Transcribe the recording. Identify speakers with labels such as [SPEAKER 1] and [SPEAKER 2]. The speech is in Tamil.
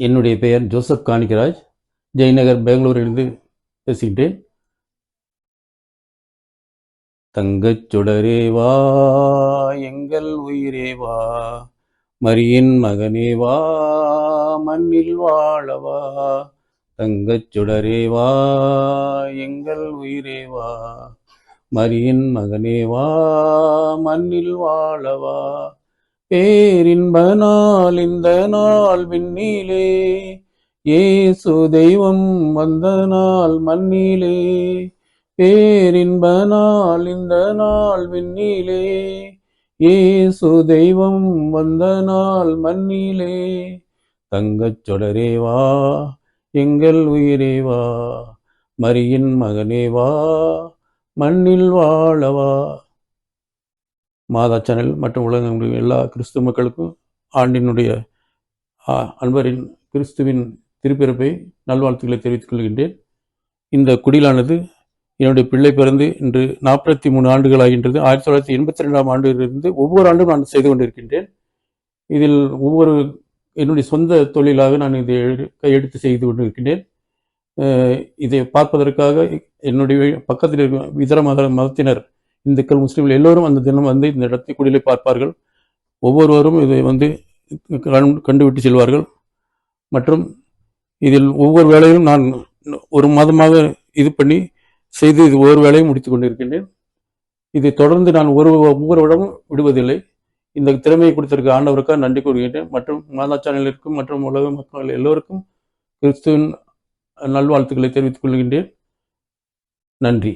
[SPEAKER 1] என்னுடைய பெயர் ஜோசப் காணிக்கராஜ். ஜெயநகர் பெங்களூரிலிருந்து பேசுகின்றேன். தங்கச் சுடரேவா எங்கள் உயிரேவா, மரியின் மகனேவா மண்ணில் வாழவா. தங்கச் சுடரேவா எங்கள் உயிரேவா, மரியின் மகனேவா மண்ணில் வாழவா. பேரின்ப நாள் இந்த நாள் விண்ணிலே, இயேசு தெய்வம் வந்த நாள் மண்ணிலே. பேரின்ப நாள் இந்த நாள் விண்ணிலே, இயேசு தெய்வம் வந்த நாள் மண்ணிலே. தங்கச் சுடரேவா எங்கள் உயிரேவா, மரியின் மகனேவா மண்ணில் வாழவா. மாதா சேனல் மற்றும் உலகங்களுடைய எல்லா கிறிஸ்துவ மக்களுக்கும் ஆண்டினுடைய அன்பரின் கிறிஸ்துவின் திருப்பிறப்பை நல்வாழ்த்துக்களை தெரிவித்துக் கொள்கின்றேன். இந்த குடிலானது என்னுடைய பிள்ளை பிறந்து இன்று 43 ஆண்டுகள் ஆகின்றது. 1982ஆம் ஆண்டிலிருந்து ஒவ்வொரு ஆண்டும் நான் செய்து கொண்டிருக்கின்றேன். இதில் என்னுடைய சொந்த தொழிலாக நான் இதை கையெழுத்து செய்து கொண்டிருக்கின்றேன். இதை பார்ப்பதற்காக என்னுடைய பக்கத்தில் இருக்கும் இதர மதத்தினர், இந்துக்கள், முஸ்லீம்கள் எல்லோரும் அந்த தினம் வந்து இந்த இடத்தை குடிலை பார்ப்பார்கள். ஒவ்வொருவரும் இதை வந்து கண்டுவிட்டு செல்வார்கள். மற்றும் இதில் ஒவ்வொரு வேளையிலும் நான் ஒரு மாதமாக இது பண்ணி செய்து இது ஒவ்வொரு வேளையும் முடித்துக் கொண்டிருக்கின்றேன். இதை தொடர்ந்து நான் ஒவ்வொரு இடமும் விடுவதில்லை. இந்த திறமையை கொடுத்திருக்க ஆண்டவருக்காக நன்றி கூறுகின்றேன். மற்றும் மாதா சேனலிற்கும் மற்றும் உலக மக்கள் எல்லோருக்கும் கிறிஸ்துவின் நல்வாழ்த்துக்களை தெரிவித்துக் கொள்கின்றேன். நன்றி.